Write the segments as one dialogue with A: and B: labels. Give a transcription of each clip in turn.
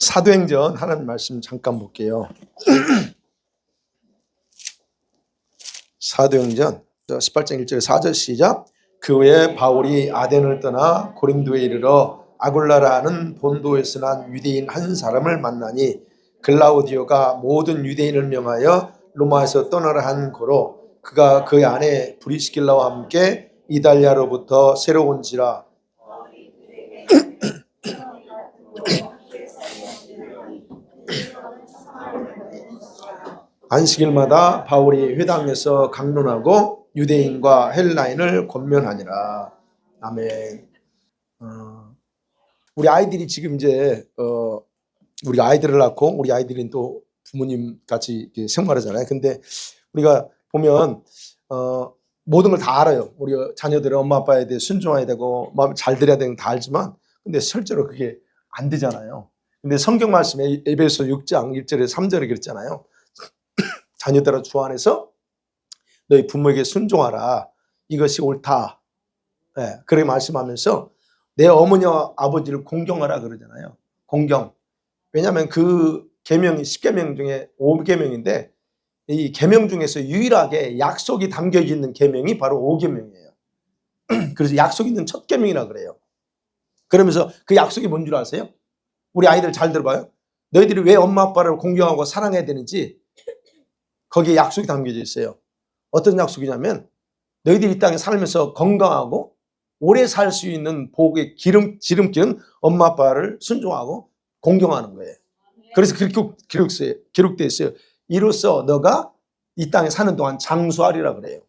A: 사도행전 하나님 말씀 잠깐 볼게요. 사도행전 18장 1절 4절 시작. 그 후에 바울이 아덴을 떠나 고린도에 이르러 아굴라라는 본도에서 난 유대인 한 사람을 만나니 글라우디오가 모든 유대인을 명하여 로마에서 떠나라 한 고로 그가 그 안에 브리스길라와 함께 이달리아로부터 새로 온지라. 안식일마다 바울이 회당에서 강론하고 유대인과 헬라인을 권면하니라. 아멘. 우리 아이들이 지금 이제 우리 아이들을 낳고 우리 아이들은 또 부모님 같이 생활하잖아요. 근데 우리가 보면 모든 걸 다 알아요. 우리 자녀들은 엄마 아빠에 대해 순종해야 되고 마음 잘 들여야 되는 거 다 알지만 근데 실제로 그게 안 되잖아요. 근데 성경 말씀에 에베소 6장 1절에 3절에 그랬잖아요. 자녀들아 주 안에서 너희 부모에게 순종하라. 이것이 옳다. 네, 그렇게 말씀하면서 내 어머니와 아버지를 공경하라 그러잖아요. 공경. 왜냐하면 그 계명이 10계명 중에 5계명인데 이 계명 중에서 유일하게 약속이 담겨 있는 계명이 바로 5계명이에요. 그래서 약속 있는 첫 계명이라 그래요. 그러면서 그 약속이 뭔 줄 아세요? 우리 아이들 잘 들어봐요. 너희들이 왜 엄마 아빠를 공경하고 사랑해야 되는지 거기에 약속이 담겨져 있어요. 어떤 약속이냐면 너희들이 이 땅에 살면서 건강하고 오래 살 수 있는 복의 지름길은 엄마 아빠를 순종하고 공경하는 거예요. 그래서 그렇게 기록되어 있어요. 이로써 너가 이 땅에 사는 동안 장수하리라 그래요.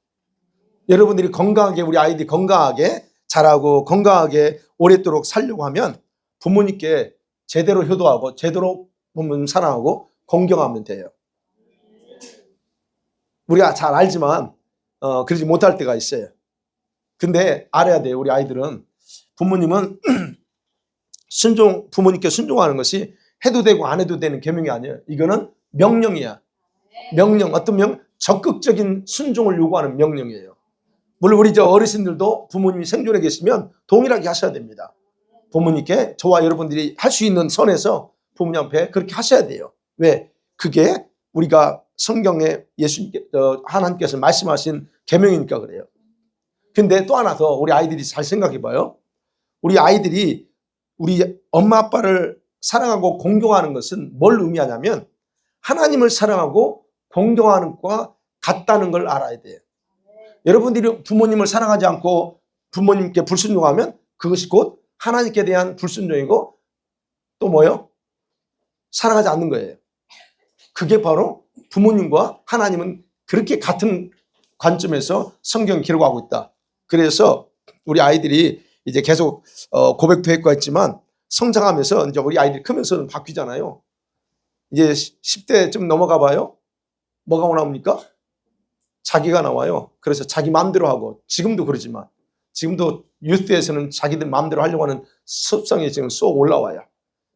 A: 여러분들이 건강하게 우리 아이들이 건강하게 자라고 건강하게 오랫도록 살려고 하면 부모님께 제대로 효도하고 제대로 부모님 사랑하고 공경하면 돼요. 우리가 잘 알지만 그러지 못할 때가 있어요. 근데 알아야 돼요. 우리 아이들은 부모님은 부모님께 순종하는 것이 해도 되고 안 해도 되는 계명이 아니에요. 이거는 명령이야. 명령, 어떤 적극적인 순종을 요구하는 명령이에요. 물론 우리 어르신들도 부모님이 생존해 계시면 동일하게 하셔야 됩니다. 부모님께 저와 여러분들이 할 수 있는 선에서 부모님 앞에 그렇게 하셔야 돼요. 왜? 그게 우리가 성경에 하나님께서 말씀하신 계명이니까 그래요. 근데 또 하나 더 우리 아이들이 잘 생각해 봐요. 우리 아이들이 우리 엄마 아빠를 사랑하고 공경하는 것은 뭘 의미하냐면 하나님을 사랑하고 공경하는 것과 같다는 걸 알아야 돼요. 여러분들이 부모님을 사랑하지 않고 부모님께 불순종하면 그것이 곧 하나님께 대한 불순종이고 또 뭐예요? 사랑하지 않는 거예요. 그게 바로 부모님과 하나님은 그렇게 같은 관점에서 성경 기록하고 있다. 그래서 우리 아이들이 이제 계속 고백도 했고 했지만 성장하면서 이제 우리 아이들이 크면서 바뀌잖아요. 이제 10대쯤 넘어가 봐요. 뭐가 나옵니까? 자기가 나와요. 그래서 자기 마음대로 하고 지금도 그러지만 지금도 유스에서는 자기들 마음대로 하려고 하는 습성이 지금 쏙 올라와요.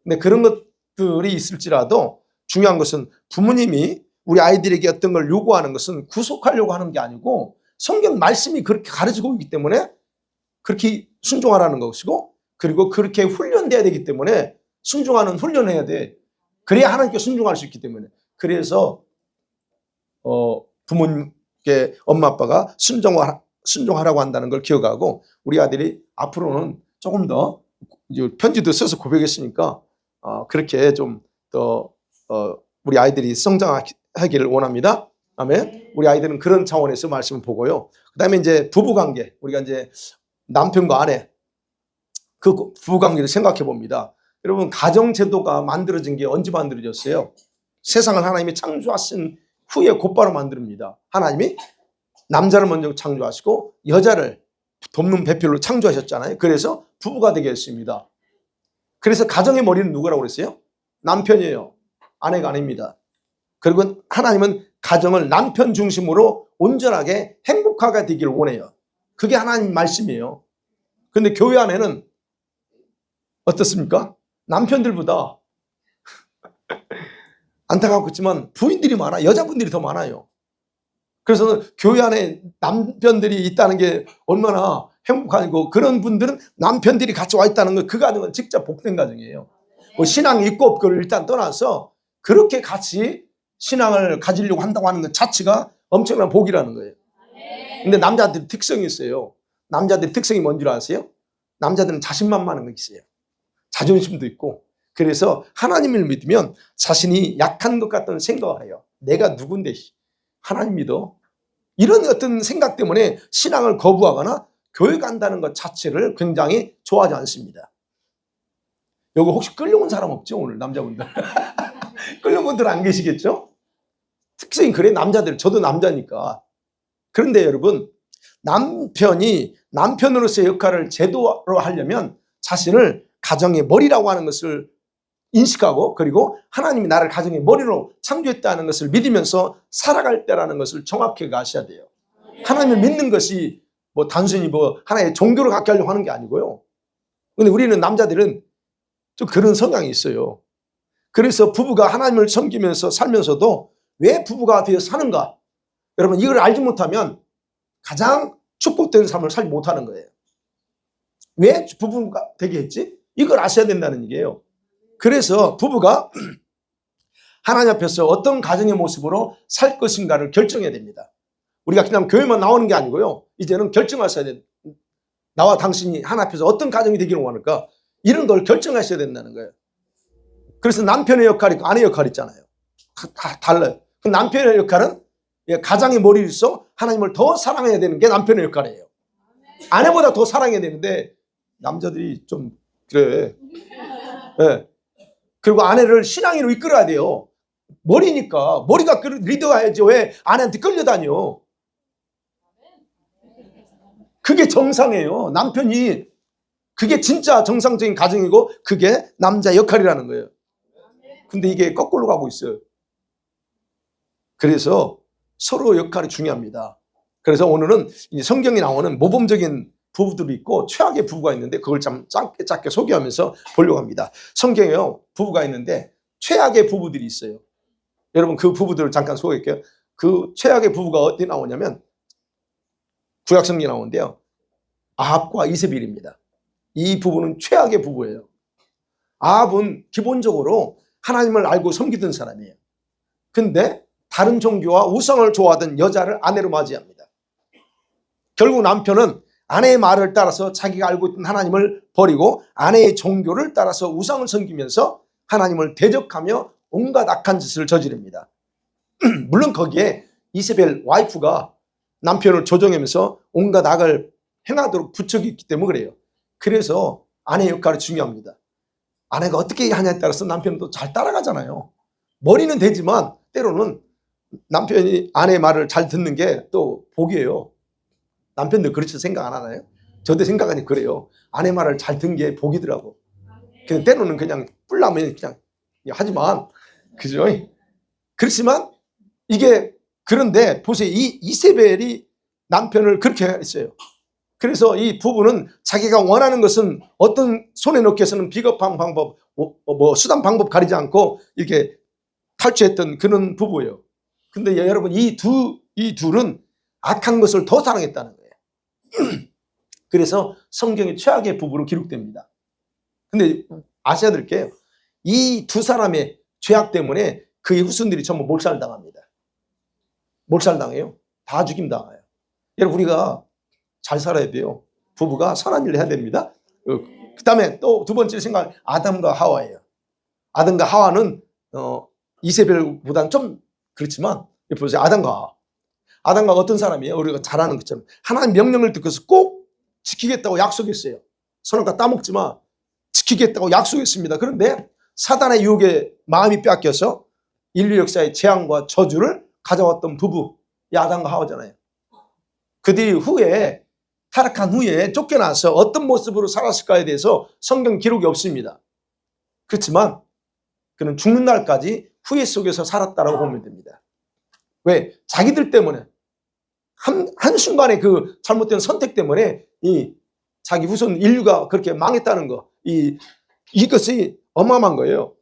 A: 근데 그런 것들이 있을지라도 중요한 것은 부모님이 우리 아이들에게 어떤 걸 요구하는 것은 구속하려고 하는 게 아니고 성경 말씀이 그렇게 가르치고 있기 때문에 그렇게 순종하라는 것이고 그리고 그렇게 훈련돼야 되기 때문에 순종하는 훈련을 해야 돼. 그래야 하나님께 순종할 수 있기 때문에. 그래서 부모님께 엄마 아빠가 순종하라고 한다는 걸 기억하고 우리 아들이 앞으로는 조금 더 편지도 써서 고백했으니까 그렇게 좀 더 우리 아이들이 성장하기를 원합니다. 아멘. 우리 아이들은 그런 차원에서 말씀을 보고요. 그다음에 이제 부부관계, 우리가 이제 남편과 아내 그 부부관계를 생각해 봅니다. 여러분 가정제도가 만들어진 게 언제 만들어졌어요? 세상을 하나님이 창조하신 후에 곧바로 만듭니다. 하나님이 남자를 먼저 창조하시고 여자를 돕는 배필로 창조하셨잖아요. 그래서 부부가 되게 했습니다. 그래서 가정의 머리는 누구라고 그랬어요? 남편이에요. 아내가 아닙니다. 그리고 하나님은 가정을 남편 중심으로 온전하게 행복하게 되기를 원해요. 그게 하나님 말씀이에요. 그런데 교회 안에는 어떻습니까? 남편들보다 안타깝지만 부인들이 많아. 여자분들이 더 많아요. 그래서 교회 안에 남편들이 있다는 게 얼마나 행복하고 그런 분들은 남편들이 같이 와 있다는 거 그 가정은 진짜 복된 가정이에요. 뭐 신앙이 있고 없고를 일단 떠나서 그렇게 같이 신앙을 가지려고 한다고 하는 것 자체가 엄청난 복이라는 거예요. 근데 남자들 특성이 있어요. 남자들 특성이 뭔 줄 아세요? 남자들은 자신만만한 거 있어요. 자존심도 있고. 그래서 하나님을 믿으면 자신이 약한 것 같다는 생각을 해요. 내가 누군데 하나님 믿어. 이런 어떤 생각 때문에 신앙을 거부하거나 교회 간다는 것 자체를 굉장히 좋아하지 않습니다. 여기 혹시 끌려온 사람 없죠? 오늘 남자분들. 끌려온 분들 안 계시겠죠? 특성이 그래 남자들. 저도 남자니까. 그런데 여러분 남편이 남편으로서의 역할을 제대로 하려면 자신을 가정의 머리라고 하는 것을 인식하고 그리고 하나님이 나를 가정의 머리로 창조했다는 것을 믿으면서 살아갈 때라는 것을 정확하게 아셔야 돼요. 하나님을 믿는 것이 뭐 단순히 뭐 하나의 종교를 갖게 하려고 하는 게 아니고요. 근데 우리는 남자들은 좀 그런 성향이 있어요. 그래서 부부가 하나님을 섬기면서 살면서도 왜 부부가 되어 사는가? 여러분 이걸 알지 못하면 가장 축복된 삶을 살지 못하는 거예요. 왜 부부가 되게 했지? 이걸 아셔야 된다는 얘기예요. 그래서 부부가 하나님 앞에서 어떤 가정의 모습으로 살 것인가를 결정해야 됩니다. 우리가 그냥 교회만 나오는 게 아니고요. 이제는 결정하셔야 돼요. 나와 당신이 하나님 앞에서 어떤 가정이 되기를 원할까? 이런 걸 결정하셔야 된다는 거예요. 그래서 남편의 역할이 있고 아내의 역할이 있잖아요. 다 달라요. 그 남편의 역할은 가장의 머리로서 하나님을 더 사랑해야 되는 게 남편의 역할이에요. 아내보다 더 사랑해야 되는데 남자들이 좀 그래. 네. 그리고 아내를 신앙인으로 이끌어야 돼요. 머리니까 머리가 리더해야지 왜 아내한테 끌려다녀. 그게 정상이에요. 남편이 그게 진짜 정상적인 가정이고 그게 남자 역할이라는 거예요. 근데 이게 거꾸로 가고 있어요. 그래서 서로 역할이 중요합니다. 그래서 오늘은 성경에 나오는 모범적인 부부들이 있고 최악의 부부가 있는데 그걸 좀 짧게 소개하면서 보려고 합니다. 성경에요 부부가 있는데 최악의 부부들이 있어요. 여러분 그 부부들을 잠깐 소개할게요. 그 최악의 부부가 어디 나오냐면 구약성경에 나오는데요. 아합과 이세벨입니다. 이 부부는 최악의 부부예요. 아합은 기본적으로 하나님을 알고 섬기던 사람이에요. 근데 다른 종교와 우상을 좋아하던 여자를 아내로 맞이합니다. 결국 남편은 아내의 말을 따라서 자기가 알고 있던 하나님을 버리고 아내의 종교를 따라서 우상을 섬기면서 하나님을 대적하며 온갖 악한 짓을 저지릅니다. 물론 거기에 이세벨 와이프가 남편을 조종하면서 온갖 악을 행하도록 부추겼기 때문에 그래요. 그래서 아내의 역할이 중요합니다. 아내가 어떻게 하냐에 따라서 남편도 잘 따라가잖아요. 머리는 되지만 때로는 남편이 아내의 말을 잘 듣는 게 또 복이에요. 남편들 그렇게 생각 안 하나요? 저도 생각하니 그래요. 아내 말을 잘 듣는 게 복이더라고. 근데 때로는 그냥 뿔나면 그냥 하지만 그죠? 그렇지만 이게 그런데 보세요. 이 이세벨이 남편을 그렇게 했어요. 그래서 이 부부는 자기가 원하는 것은 어떤 손에 넣기 위해서는 비겁한 방법, 뭐 수단 방법 가리지 않고 이렇게 탈취했던 그런 부부예요. 근데 여러분 이 둘은 악한 것을 더 사랑했다는 거예요. 그래서 성경의 최악의 부부로 기록됩니다. 근데 아셔야 될 게 이 두 사람의 죄악 때문에 그의 후손들이 전부 몰살당합니다. 몰살당해요. 다 죽임당해요. 여러분 우리가 잘 살아야 돼요. 부부가 선한 일을 해야 됩니다. 그 다음에 또 두 번째 생각 아담과 하와예요. 아담과 하와는 이세벨보다는 좀 그렇지만 보세요. 아담과 어떤 사람이에요? 우리가 잘 아는 것처럼 하나님 명령을 듣고서 꼭 지키겠다고 약속했어요. 선악과 따먹지 마. 지키겠다고 약속했습니다. 그런데 사단의 유혹에 마음이 뺏겨서 인류 역사의 재앙과 저주를 가져왔던 부부 이 아담과 하와잖아요. 그들이 후에 타락한 후에 쫓겨나서 어떤 모습으로 살았을까에 대해서 성경 기록이 없습니다. 그렇지만 그는 죽는 날까지 후회 속에서 살았다라고 보면 됩니다. 왜? 자기들 때문에 한순간에 그 잘못된 선택 때문에 이 자기 후손 인류가 그렇게 망했다는 거 이것이 어마어마한 거예요.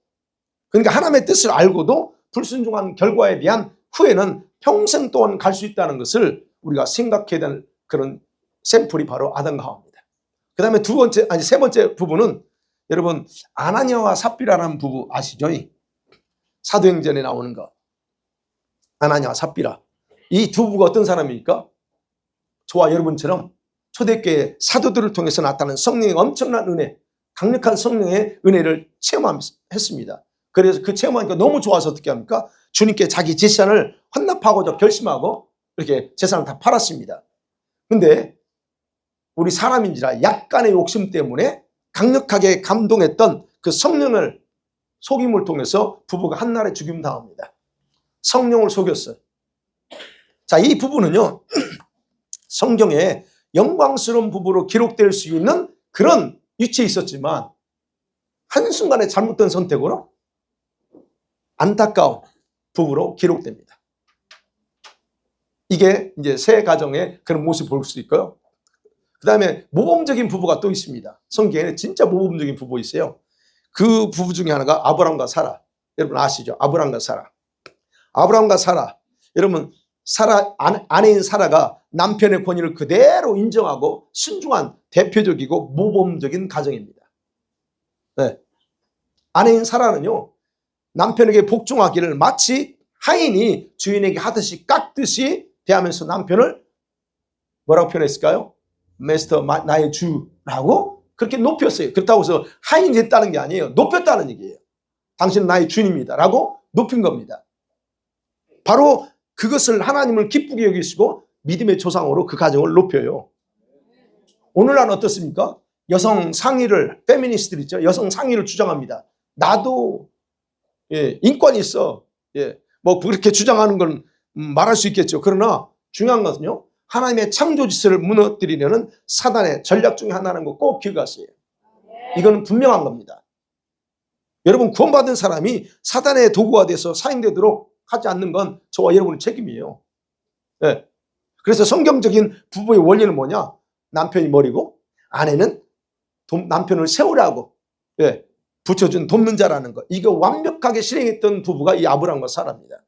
A: 그러니까 하나님의 뜻을 알고도 불순종한 결과에 대한 후회는 평생 동안 갈 수 있다는 것을 우리가 생각해야 되는 그런 샘플이 바로 아담과 하와입니다. 그 다음에 세 번째 부분은 여러분 아나니아와 삽비라라는 부부 아시죠? 사도행전에 나오는 거. 아나니아와 삽비라. 이 두 부부가 어떤 사람입니까? 저와 여러분처럼 초대교회 사도들을 통해서 나타나는 성령의 엄청난 은혜, 강력한 성령의 은혜를 체험했습니다. 그래서 그 체험하니까 너무 좋아서 어떻게 합니까? 주님께 자기 재산을 헌납하고자 결심하고 이렇게 재산을 다 팔았습니다. 근데 우리 사람인지라 약간의 욕심 때문에 강력하게 감동했던 그 성령을 속임을 통해서 부부가 한날에 죽임 당합니다. 성령을 속였어요. 자, 이 부부는요, 성경에 영광스러운 부부로 기록될 수 있는 그런 위치에 있었지만 한순간에 잘못된 선택으로 안타까운 부부로 기록됩니다. 이게 이제 새 가정의 그런 모습을 볼 수 있고요. 그 다음에 모범적인 부부가 또 있습니다. 성경에는 진짜 모범적인 부부 있어요. 그 부부 중에 하나가 아브람과 사라. 여러분 아시죠? 아브람과 사라. 아브람과 사라. 여러분 사라 아내인 사라가 남편의 권위를 그대로 인정하고 순종한 대표적이고 모범적인 가정입니다. 네. 아내인 사라는요, 남편에게 복종하기를 마치 하인이 주인에게 하듯이 깎듯이 대하면서 남편을 뭐라고 표현했을까요? 마스터, 나의 주라고 그렇게 높였어요. 그렇다고 해서 하인이 됐다는 게 아니에요. 높였다는 얘기예요. 당신은 나의 주님이다 라고 높인 겁니다. 바로 그것을 하나님을 기쁘게 여기시고 믿음의 조상으로 그 가정을 높여요. 오늘날 어떻습니까? 여성 상위를, 페미니스트들 있죠. 여성 상위를 주장합니다. 나도 인권이 있어. 뭐 그렇게 주장하는 건 말할 수 있겠죠. 그러나 중요한 것은요, 하나님의 창조 질서를 무너뜨리려는 사단의 전략 중에 하나라는 거 꼭 기억하세요. 이거는 분명한 겁니다. 여러분 구원받은 사람이 사단의 도구가 돼서 사용되도록 하지 않는 건 저와 여러분의 책임이에요. 네. 그래서 성경적인 부부의 원리는 뭐냐? 남편이 머리고 아내는 남편을 세우라고 붙여준 돕는 자라는 거. 이거 완벽하게 실행했던 부부가 이 아브람과 사라입니다.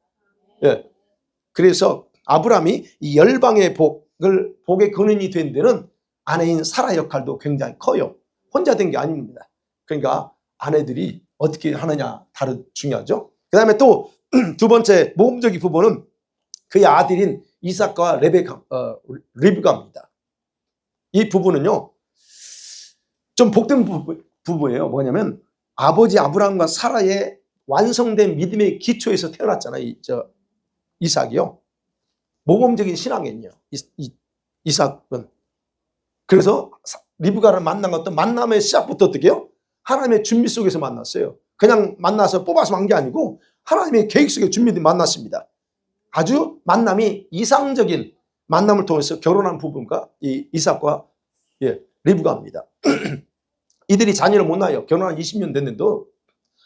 A: 그래서 아브람이 이 열방의 복의 근원이 된 데는 아내인 사라 역할도 굉장히 커요. 혼자 된 게 아닙니다. 그러니까 아내들이 어떻게 하느냐 중요하죠. 그 다음에 또 두 번째 모범적인 부부는 그의 아들인 이삭과 리브가입니다. 이 부부는요, 좀 복된 부부예요. 뭐냐면 아버지 아브람과 사라의 완성된 믿음의 기초에서 태어났잖아요. 이삭이요. 모범적인 신앙이에요. 이삭은. 그래서 리브가를 만난 것도 만남의 시작부터 어떻게 해요? 하나님의 준비 속에서 만났어요. 그냥 만나서 뽑아서 만 게 아니고 하나님의 계획 속에 준비된 만났습니다. 아주 만남이 이상적인 만남을 통해서 결혼한 부부가 이 이삭과 리브가입니다. 이들이 자녀를 못 낳아요. 결혼한 20년 됐는데도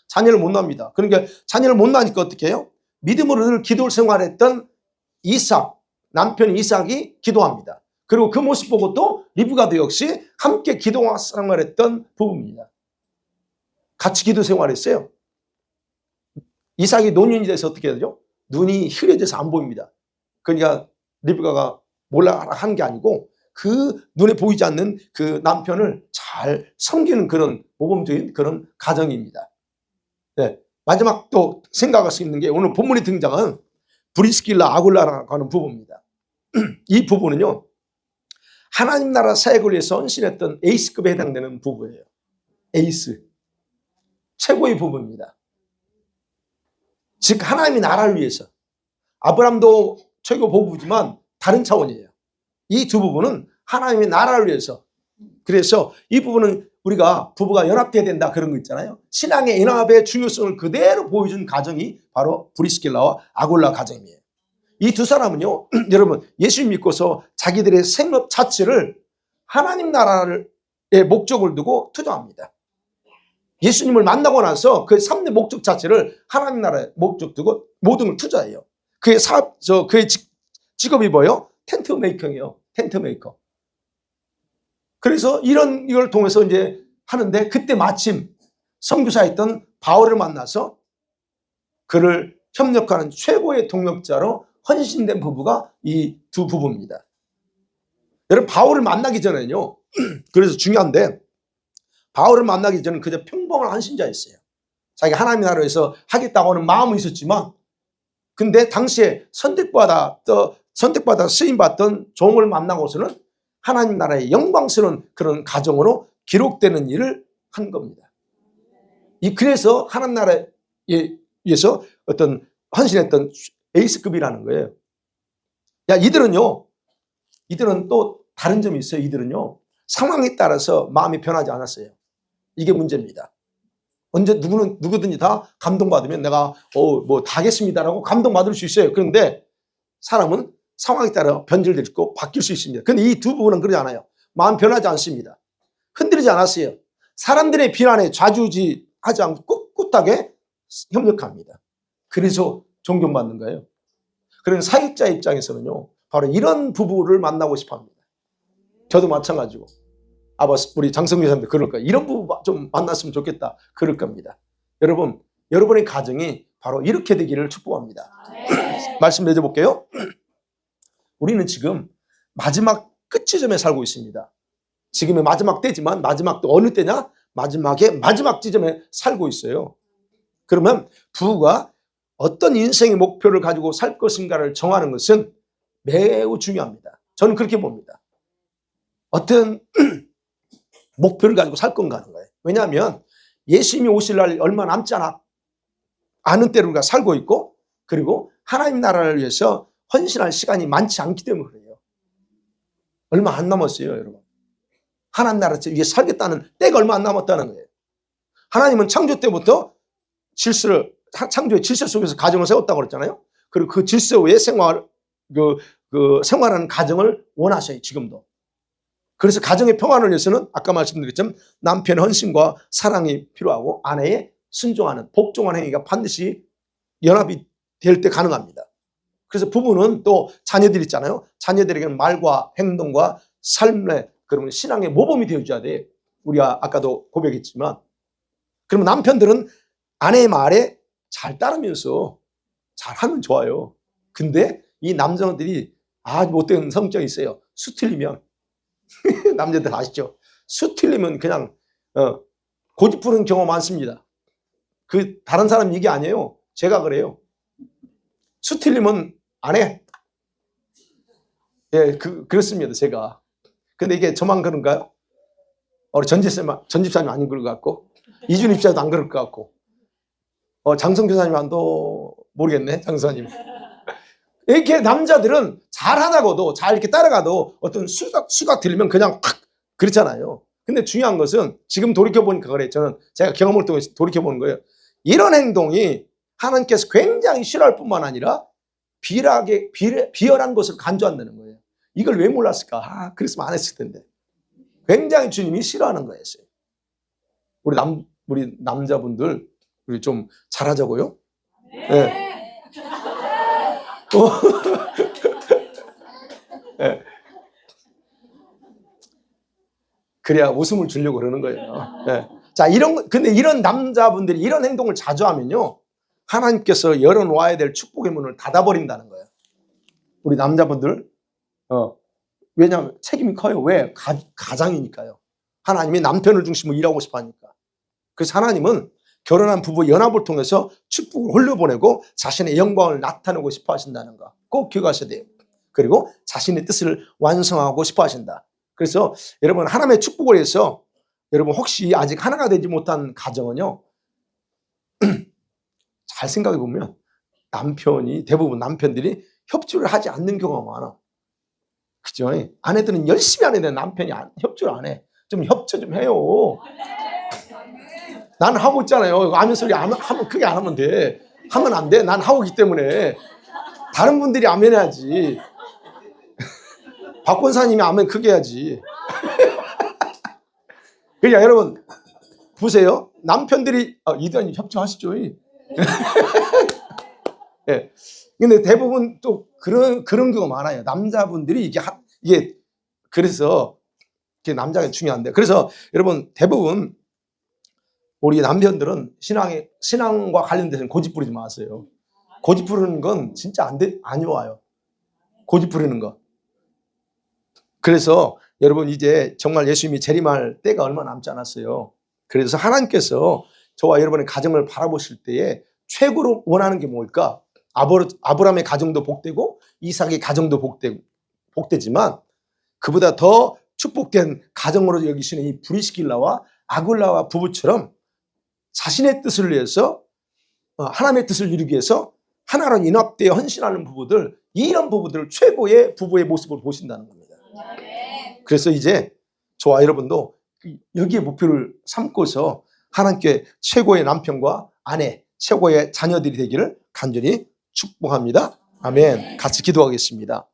A: 자녀를 못 낳습니다. 그러니까 자녀를 못 낳으니까 어떻게 해요? 믿음으로 늘 기도 생활했던 남편 이삭이 기도합니다. 그리고 그 모습 보고 또 리브가도 역시 함께 기도 생활했던 부부입니다. 같이 기도 생활했어요. 이삭이 노년이 돼서 어떻게 되죠? 눈이 흐려져서 안 보입니다. 그러니까 리브가가 몰라 한 게 아니고 그 눈에 보이지 않는 그 남편을 잘 섬기는 그런 모범적인 그런 가정입니다. 마지막 또 생각할 수 있는 게 오늘 본문에 등장한 브리스길라 아굴라라고 하는 부부입니다. 이 부부는요, 하나님 나라 사역을 위해서 헌신했던 에이스급에 해당되는 부부예요. 에이스. 최고의 부부입니다. 즉 하나님의 나라를 위해서. 아브람도 최고 부부지만 다른 차원이에요. 이 두 부부는 하나님의 나라를 위해서. 그래서 이 부부는 우리가 부부가 연합돼야 된다 그런 거 있잖아요. 신앙의 연합의 중요성을 그대로 보여준 가정이 바로 브리스길라와 아굴라 가정이에요. 이 두 사람은요, 여러분 예수 믿고서 자기들의 생업 자체를 하나님 나라의 목적을 두고 투자합니다. 예수님을 만나고 나서 그 3대 목적 자체를 하나님 나라의 목적 두고 모든 걸 투자해요. 그의 그의 직업이 뭐예요? 텐트 메이커예요. 텐트 메이커. 그래서 이걸 통해서 이제 하는데 그때 마침 선교사였던 바울을 만나서 그를 협력하는 최고의 동력자로 헌신된 부부가 이 두 부부입니다. 여러분 바울을 만나기 전에는요. 그래서 중요한데 바울을 만나기 전에 그저 평범한 한 신자였어요. 자기가 하나님의 나라에서 하겠다고 하는 마음은 있었지만, 근데 당시에 선택받아 쓰임받던 종을 만나고서는 하나님 나라의 영광스러운 그런 가정으로 기록되는 일을 한 겁니다. 그래서 하나님 나라에 의해서 어떤 헌신했던 에이스급이라는 거예요. 이들은 또 다른 점이 있어요. 이들은요, 상황에 따라서 마음이 변하지 않았어요. 이게 문제입니다. 언제 누구든지 다 감동받으면 내가 다 하겠습니다라고 감동받을 수 있어요. 그런데 사람은 상황에 따라 변질될 수 있고 바뀔 수 있습니다. 그런데 이 두 부분은 그러지 않아요. 마음 변하지 않습니다. 흔들리지 않았어요. 사람들의 비난에 좌지우지하지 않고 꿋꿋하게 협력합니다. 그래서 존경받는 거예요. 그런 사역자 입장에서는요, 바로 이런 부부를 만나고 싶어 합니다. 저도 마찬가지고. 우리 장성규 사람도 그럴 거예요. 이런 부부 좀 만났으면 좋겠다. 그럴 겁니다. 여러분의 가정이 바로 이렇게 되기를 축복합니다. 말씀 맺어볼게요. 우리는 지금 마지막 끝지점에 살고 있습니다. 지금의 마지막 때지만 마지막도 어느 때냐? 마지막 지점에 살고 있어요. 그러면 부부가 어떤 인생의 목표를 가지고 살 것인가를 정하는 것은 매우 중요합니다. 저는 그렇게 봅니다. 어떤 목표를 가지고 살 건가 하는 거예요. 왜냐하면 예수님이 오실 날 얼마 남지 않은 때를 우리가 살고 있고, 그리고 하나님 나라를 위해서 헌신할 시간이 많지 않기 때문에 그래요. 얼마 안 남았어요, 여러분. 하나님 나라 위해 살겠다는 때가 얼마 안 남았다는 거예요. 하나님은 창조 때부터 창조의 질서 속에서 가정을 세웠다고 그랬잖아요. 그리고 그 질서 외에 생활하는 가정을 원하셔요, 지금도. 그래서 가정의 평안을 위해서는 아까 말씀드렸지만 남편의 헌신과 사랑이 필요하고 아내의 순종하는, 복종하는 행위가 반드시 연합이 될 때 가능합니다. 그래서 부부는 또 자녀들 있잖아요. 자녀들에게는 말과 행동과 삶의, 그러면 신앙의 모범이 되어줘야 돼. 우리가 아까도 고백했지만. 그러면 남편들은 아내의 말에 잘 따르면서 잘하면 좋아요. 근데 이 남자들이 아주 못된 성격이 있어요. 수 틀리면 남자들 아시죠? 수 틀리면 그냥 고집 부르는 경우가 많습니다. 다른 사람 얘기 아니에요. 제가 그래요. 수 틀리면 안 해. 예, 그렇습니다. 제가. 근데 이게 저만 그런가요? 우리 전 집사님 안 그럴 것 같고, 이준 입사도 안 그럴 것 같고, 장성 교사님 안도 모르겠네. 장사님. 이렇게 남자들은 잘하다고도 잘 이렇게 따라가도 어떤 수가 들리면 그냥 확 그렇잖아요. 근데 중요한 것은 지금 돌이켜보니까 그래. 제가 경험을 통해서 돌이켜보는 거예요. 이런 행동이 하나님께서 굉장히 싫어할 뿐만 아니라 비열한 것을 간주한다는 거예요. 이걸 왜 몰랐을까? 그랬으면 안 했을 텐데. 굉장히 주님이 싫어하는 거였어요. 우리 남자분들, 우리 좀 잘하자고요. 네. 네. 그래야 웃음을 주려고 그러는 거예요. 네. 자, 근데 이런 남자분들이 이런 행동을 자주 하면요, 하나님께서 열어놓아야 될 축복의 문을 닫아버린다는 거예요. 우리 남자분들, 왜냐하면 책임이 커요. 왜? 가장이니까요. 하나님이 남편을 중심으로 일하고 싶어 하니까. 그래서 하나님은 결혼한 부부 연합을 통해서 축복을 흘려보내고 자신의 영광을 나타내고 싶어 하신다는 거 꼭 기억하셔야 돼요. 그리고 자신의 뜻을 완성하고 싶어 하신다. 그래서 여러분, 하나님의 축복을 위해서 여러분 혹시 아직 하나가 되지 못한 가정은요, 잘 생각해 보면 대부분 남편들이 협조를 하지 않는 경우가 많아. 그죠? 아내들은 열심히 하는데 남편이 협조를 안 해. 좀 협조 좀 해요. 나는 하고 있잖아요. 아멘 소리 크게 안 하면 돼. 하면 안 돼. 난 하고 있기 때문에. 다른 분들이 아멘 해야지. 박 권사님이 아멘 크게 해야지. 그러니까 여러분 보세요. 남편들이 이단님 협조하시죠. 예. 근데 대부분 또 그런 경우가 많아요. 남자분들이 이게 그래서 이게 남자가 중요한데. 그래서 여러분 대부분 우리 남편들은 신앙과 관련돼서는 고집 부리지 마세요. 고집 부리는 건 진짜 안 좋아요. 고집 부리는 거. 그래서 여러분 이제 정말 예수님이 재림할 때가 얼마 남지 않았어요. 그래서 하나님께서 저와 여러분의 가정을 바라보실 때에 최고로 원하는 게 뭘까? 아브라함의 가정도 복되고 이삭의 가정도 복되지만 그보다 더 축복된 가정으로 여기시는 이 브리스길라와 아굴라와 부부처럼 자신의 뜻을 위해서 하나님의 뜻을 이루기 위해서 하나로 연합되어 헌신하는 부부들, 이런 부부들을 최고의 부부의 모습을 보신다는 겁니다. 그래서 이제 저와 여러분도 여기에 목표를 삼고서 하나님께 최고의 남편과 아내, 최고의 자녀들이 되기를 간절히 축복합니다. 아멘. 같이 기도하겠습니다.